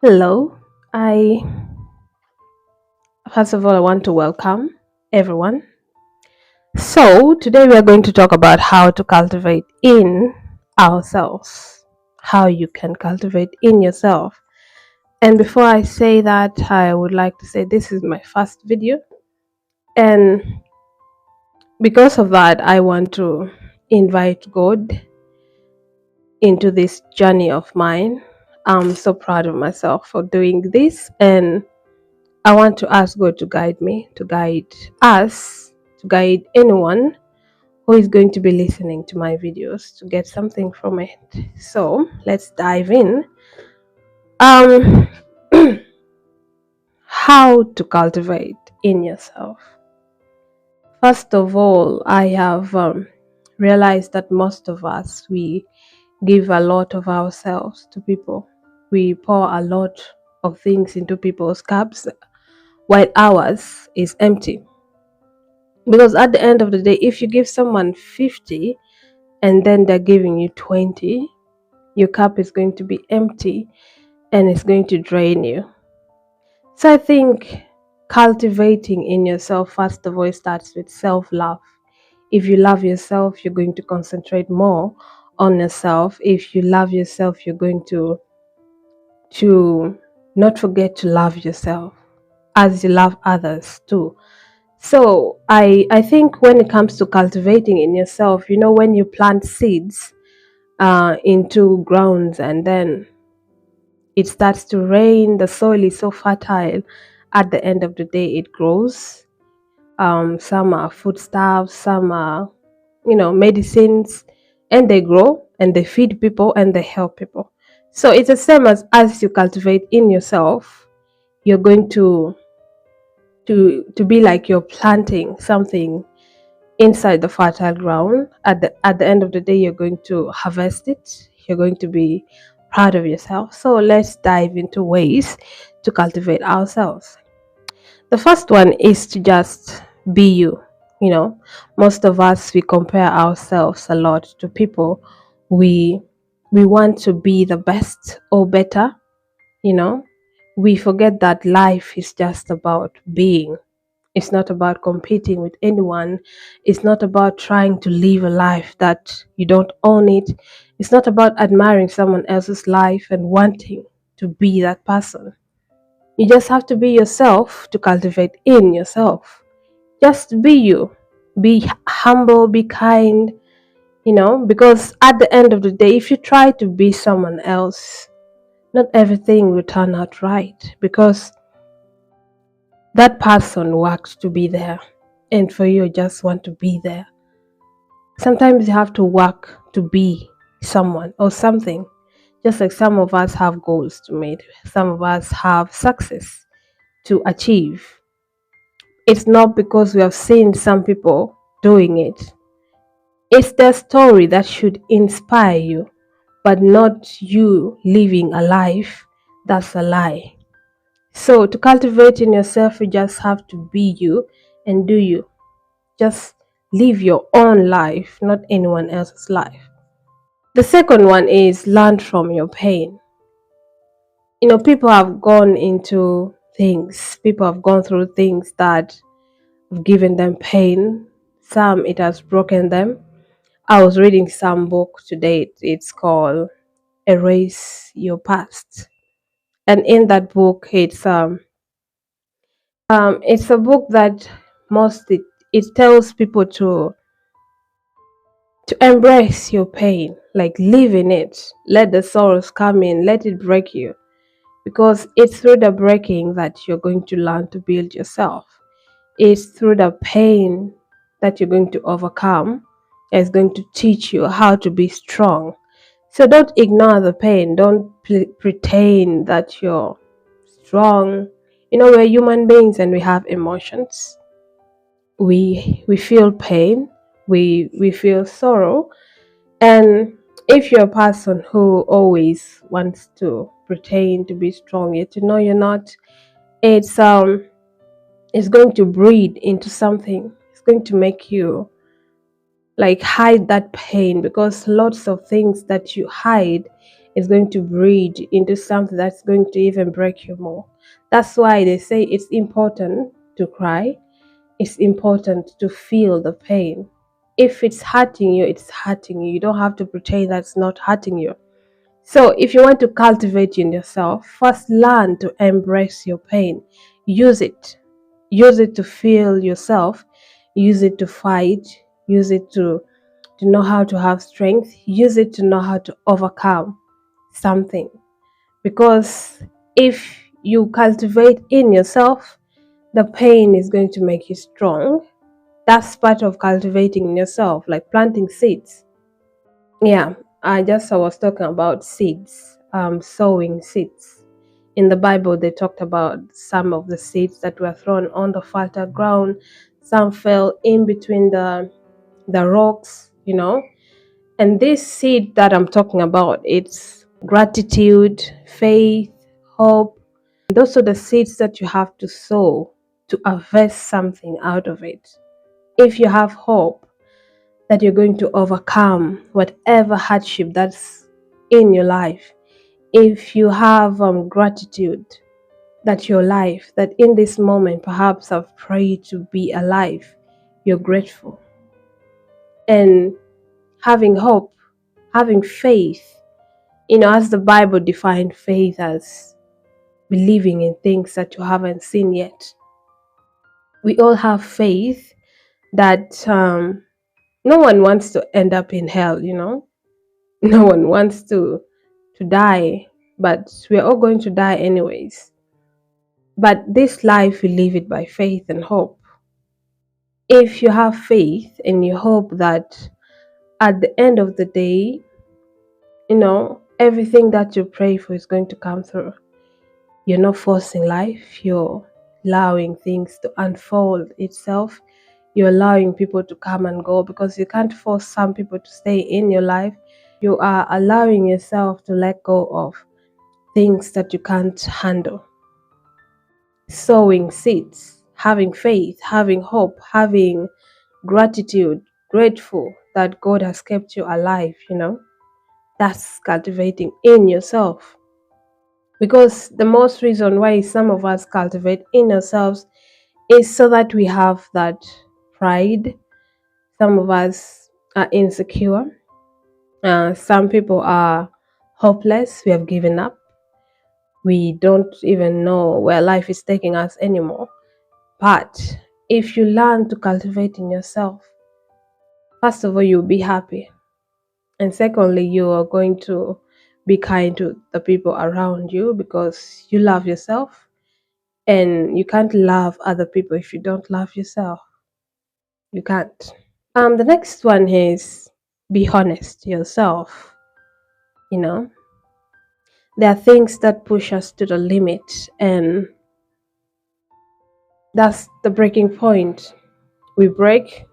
Hello. I First of all I want to welcome everyone. So, today we are going to talk about how to cultivate in ourselves. How you can cultivate in yourself. And before I say that, I would like to say this is my first video, and because of that I want to invite God into this journey of mine. I'm so proud of myself for doing this, and I want to ask God to guide me, to guide us, to guide anyone who is going to be listening to my videos to get something from it. So let's dive in. Um, how to cultivate in yourself. First of all, I have realized that most of us we give a lot of ourselves to people. We pour a lot of things into people's cups while ours is empty. Because at the end of the day, if you give someone 50 and then they're giving you 20, your cup is going to be empty and it's going to drain you. So I think cultivating in yourself, first of all, starts with self love. If you love yourself, you're going to concentrate more on yourself. If you love yourself, you're going to not forget to love yourself as you love others too. So I think when it comes to cultivating in yourself, when you plant seeds into grounds and then it starts to rain, the soil is so fertile. At the end of the day, it grows. Some are foodstuffs, some are medicines, and they grow and they feed people and they help people. So it's the same as you cultivate in yourself. You're going to be like you're planting something inside the fertile ground. At the end of the day, you're going to harvest it. You're going to be proud of yourself. So let's dive into ways to cultivate ourselves. The first one is to just be you. you know Most of us, we compare ourselves a lot to people. We we want to be the best or better. you know we forget that life is just about being. It's not about competing with anyone. It's not about trying to live a life that you don't own it. It's not about admiring someone else's life and wanting to be that person. You just have to be yourself to cultivate in yourself. Just be you. Be humble, be kind, because at the end of the day, if you try to be someone else, not everything will turn out right because that person worked to be there, and for you just want to be there. Sometimes you have to work to be someone or something. Just like some of us have goals to meet, some of us have success to achieve. It's not because we have seen some people doing it. It's their story that should inspire you, but not you living a life that's a lie. So to cultivate in yourself, you just have to be you and do you. Just live your own life, not anyone else's life. The second one is learn from your pain. People have gone into things, people have gone through things that have given them pain. Some it has broken them. I was reading some book today. It's called Erase Your Past. And in that book, it's a book that it tells people to embrace your pain, like live in it. Let the sorrows come in, let it break you. Because it's through the breaking that you're going to learn to build yourself. It's through the pain that you're going to overcome. It's going to teach you how to be strong. So don't ignore the pain. Don't pretend that you're strong. We're human beings and we have emotions. We feel pain. We feel sorrow. And if you're a person who always wants to pretend to be strong, yet you're not, it's it's going to breed into something. It's going to make you like hide that pain, because lots of things that you hide It's going to breed into something that's going to even break you more. That's why they say it's important to cry. It's important to feel the pain. If it's hurting you, it's hurting you. You don't have to pretend that's not hurting you. So, if you want to cultivate in yourself, first learn to embrace your pain. Use it. Use it to feel yourself. Use it to fight. Use it to know how to have strength. Use it to know how to overcome something. Because if you cultivate in yourself, the pain is going to make you strong. That's part of cultivating in yourself, like planting seeds. Yeah, I was talking about seeds, sowing seeds. In the Bible, they talked about some of the seeds that were thrown on the fertile ground. Some fell in between the rocks, And this seed that I'm talking about, it's gratitude, faith, hope. Those are the seeds that you have to sow to harvest something out of it. If you have hope that you're going to overcome whatever hardship that's in your life, if you have gratitude that your life, that in this moment perhaps I've prayed to be alive, you're grateful. And having hope, having faith, as the Bible defined faith as believing in things that you haven't seen yet. We all have faith that no one wants to end up in hell. No one wants to die, but we're all going to die anyways. But this life, we live it by faith and hope. If you have faith and you hope that at the end of the day, everything that you pray for is going to come through. You're not forcing life, you're allowing things to unfold itself. You're allowing people to come and go because you can't force some people to stay in your life. You are allowing yourself to let go of things that you can't handle. Sowing seeds, having faith, having hope, having gratitude, grateful that God has kept you alive. That's cultivating in yourself. Because the most reason why some of us cultivate in ourselves is so that we have that pride. Some of us are insecure. Some people are hopeless. We have given up. We don't even know where life is taking us anymore. But if you learn to cultivate in yourself, first of all, you'll be happy. And secondly, you are going to be kind to the people around you because you love yourself. And you can't love other people if you don't love yourself. You can't. The next one is be honest to yourself. You know, there are things that push us to the limit, and that's the breaking point. We break,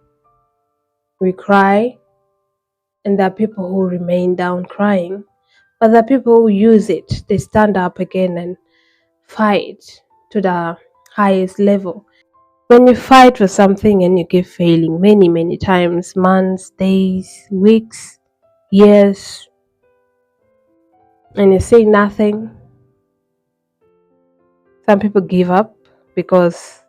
we cry, and there are people who remain down crying. But there are people who use it, they stand up again and fight to the highest level. When you fight for something and you keep failing many, many times, months, days, weeks, years, and you say nothing, some people give up because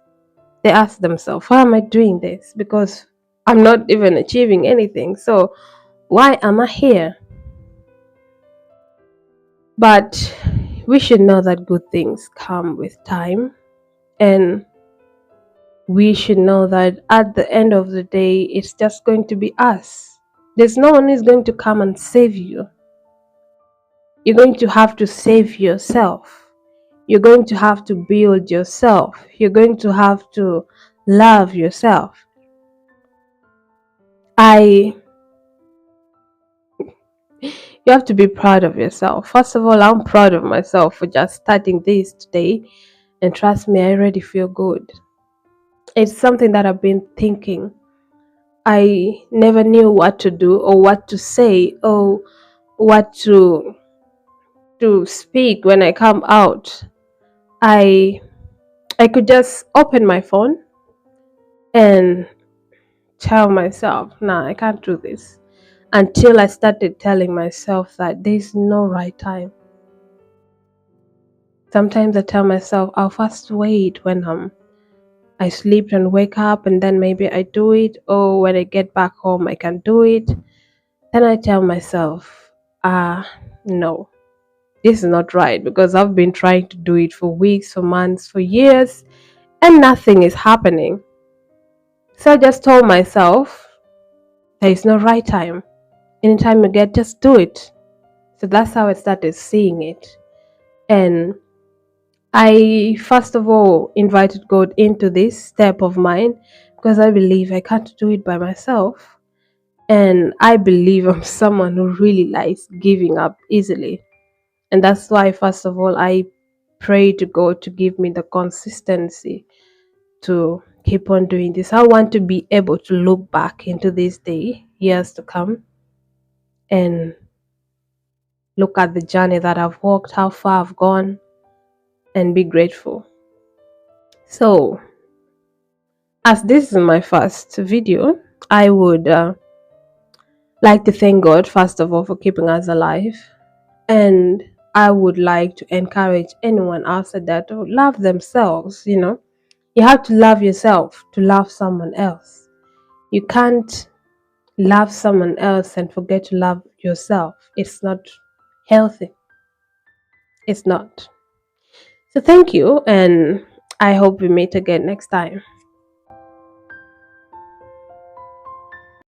they ask themselves, why am I doing this? Because I'm not even achieving anything. So why am I here? But we should know that good things come with time, and we should know that at the end of the day, it's just going to be us. There's no one who's going to come and save you. You're going to have to save yourself. You're going to have to build yourself. You're going to have to love yourself. I You have to be proud of yourself. First of all, I'm proud of myself for just starting this today. And trust me, I already feel good. It's something that I've been thinking. I never knew what to do or what to say or what to speak when I come out. I I could just open my phone and tell myself, nah, I can't do this. until I started telling myself that there's no right time. Sometimes I tell myself I'll first wait when I sleep and wake up, and then maybe I do it, or when I get back home I can do it. Then I tell myself, no, this is not right, because I've been trying to do it for weeks, for months, for years, and nothing is happening. So I just told myself there is no right time. Anytime you get, just do it. So that's how I started seeing it. And I first of all invited God into this step of mine, because I believe I can't do it by myself. And I believe I'm someone who really likes giving up easily. And that's why, first of all, I pray to God to give me the consistency to keep on doing this. I want to be able to look back into this day, years to come, and look at the journey that I've walked, how far I've gone, and be grateful. So, as this is my first video, I would like to thank God, first of all, for keeping us alive. And I would like to encourage anyone outside there to love themselves. You have to love yourself to love someone else. You can't love someone else and forget to love yourself. It's not healthy. It's not. So thank you, and I hope we meet again next time.